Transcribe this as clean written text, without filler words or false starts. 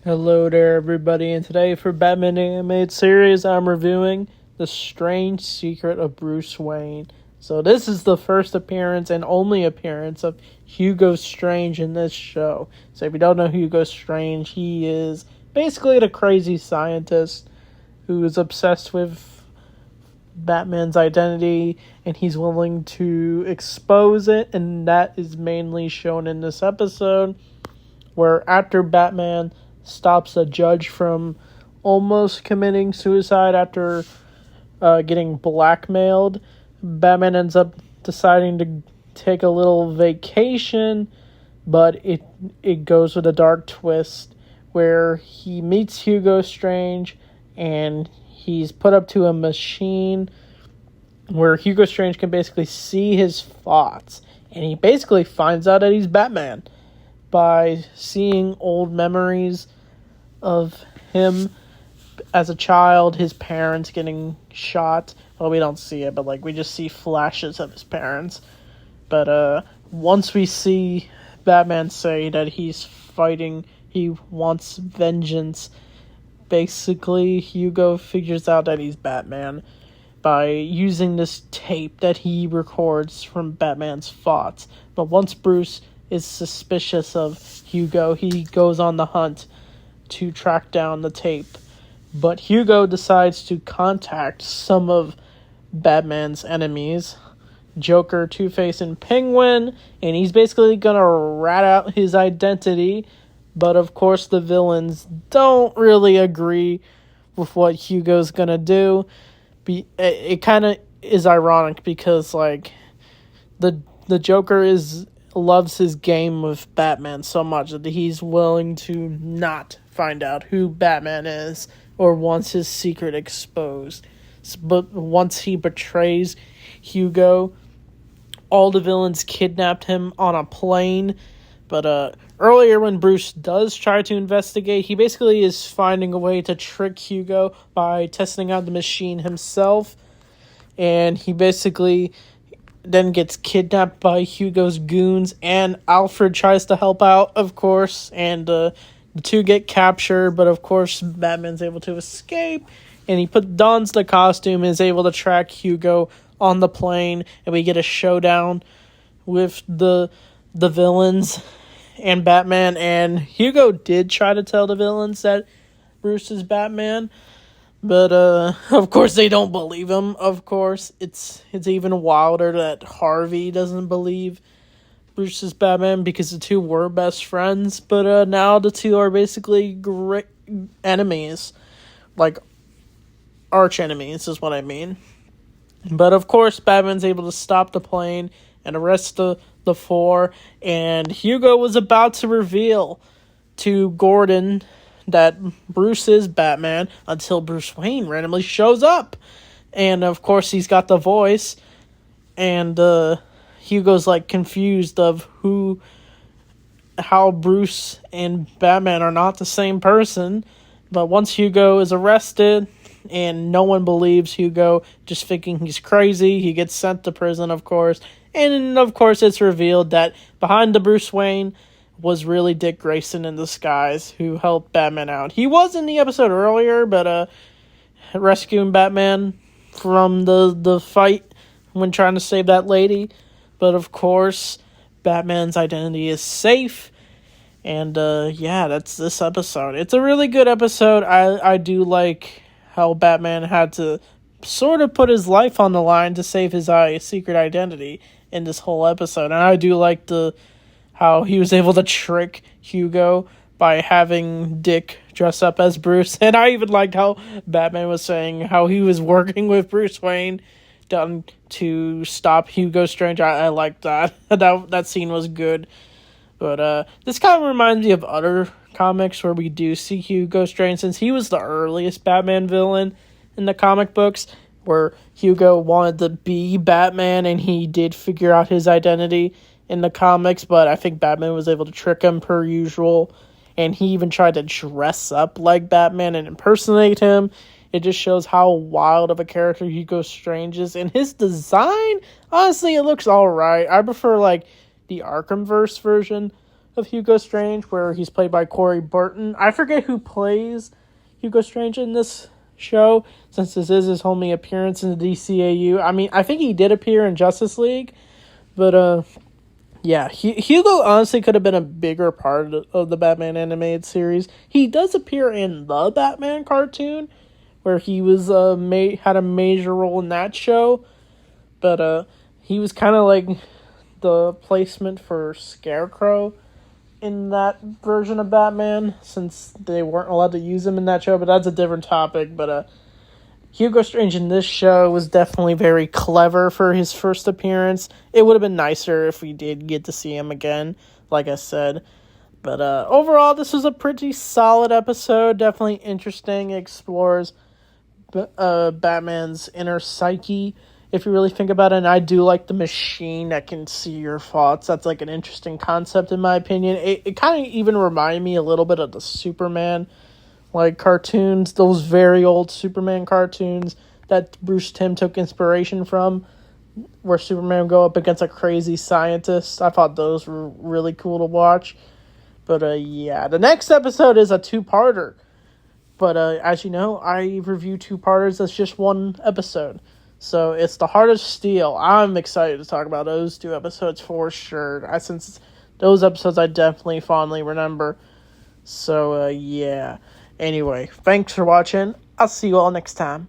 Hello there, everybody, and today for Batman Animated Series, I'm reviewing The Strange Secret of Bruce Wayne. So this is the first appearance and only appearance of Hugo Strange in this show. So if you don't know Hugo Strange, he is basically the crazy scientist who is obsessed with Batman's identity, and he's willing to expose it, and that is mainly shown in this episode, where after Batman stops a judge from almost committing suicide after getting blackmailed, Batman ends up deciding to take a little vacation, but it goes with a dark twist where he meets Hugo Strange and he's put up to a machine where Hugo Strange can basically see his thoughts, and he basically finds out that he's Batman by seeing old memories of him as a child, his parents getting shot. Well, we don't see it, but we just see flashes of his parents. But once we see Batman say that he's fighting, he wants vengeance, basically Hugo figures out that he's Batman by using this tape that he records from Batman's thoughts. But once Bruce is suspicious of Hugo, he goes on the hunt to track down the tape. But Hugo decides to contact some of Batman's enemies, Joker, Two-Face, and Penguin, and he's basically gonna rat out his identity. But of course the villains don't really agree with what Hugo's gonna do. It kind of is ironic because the Joker loves his game with Batman so much that he's willing to not find out who Batman is or wants his secret exposed. But once he betrays Hugo, all the villains kidnapped him on a plane. But earlier when Bruce does try to investigate, he basically is finding a way to trick Hugo by testing out the machine himself. And he basically then gets kidnapped by Hugo's goons, and Alfred tries to help out, of course, and the two get captured, but of course Batman's able to escape, and he dons the costume and is able to track Hugo on the plane, and we get a showdown with the villains and Batman. And Hugo did try to tell the villains that Bruce is Batman, but of course they don't believe him. Of course, it's even wilder that Harvey doesn't believe Bruce is Batman because the two were best friends, but now the two are basically great enemies, arch enemies is what I mean. But of course, Batman's able to stop the plane and arrest the four, and Hugo was about to reveal to Gordon that Bruce is Batman until Bruce Wayne randomly shows up. And of course he's got the voice, and Hugo's confused of how Bruce and Batman are not the same person. But once Hugo is arrested and no one believes Hugo, just thinking he's crazy, he gets sent to prison, of course. And of course it's revealed that behind the Bruce Wayne was really Dick Grayson in disguise, who helped Batman out. He was in the episode earlier, but rescuing Batman from the fight when trying to save that lady. But of course, Batman's identity is safe. And that's this episode. It's a really good episode. I do like how Batman had to sort of put his life on the line to save his secret identity in this whole episode. And I do like how he was able to trick Hugo by having Dick dress up as Bruce. And I even liked how Batman was saying how he was working with Bruce Wayne done to stop Hugo Strange. I liked that. That scene was good. But this kind of reminds me of other comics where we do see Hugo Strange, since he was the earliest Batman villain in the comic books, where Hugo wanted to be Batman and he did figure out his identity in the comics, but I think Batman was able to trick him per usual, and he even tried to dress up like Batman and impersonate him. It just shows how wild of a character Hugo Strange is, and his design, honestly, it looks alright. I prefer the Arkhamverse version of Hugo Strange, where he's played by Corey Burton. I forget who plays Hugo Strange in this show, since this is his only appearance in the DCAU. I mean, I think he did appear in Justice League, but yeah, Hugo honestly could have been a bigger part of the Batman animated series. He does appear in the Batman cartoon, where he was had a major role in that show, but he was kind of like the placement for Scarecrow in that version of Batman, since they weren't allowed to use him in that show, but that's a different topic. But Hugo Strange in this show was definitely very clever for his first appearance. It would have been nicer if we did get to see him again, like I said. But overall, this was a pretty solid episode. Definitely interesting. It explores Batman's inner psyche, if you really think about it. And I do like the machine that can see your thoughts. That's like an interesting concept, in my opinion. It kind of even reminded me a little bit of the Superman like cartoons, those very old Superman cartoons that Bruce Timm took inspiration from, where Superman would go up against a crazy scientist. I thought those were really cool to watch. But yeah, the next episode is a two-parter. But as you know, I review two-parters as just one episode. So it's The Heart of Steel. I'm excited to talk about those two episodes for sure. Since those episodes I definitely fondly remember. So yeah. Anyway, thanks for watching. I'll see you all next time.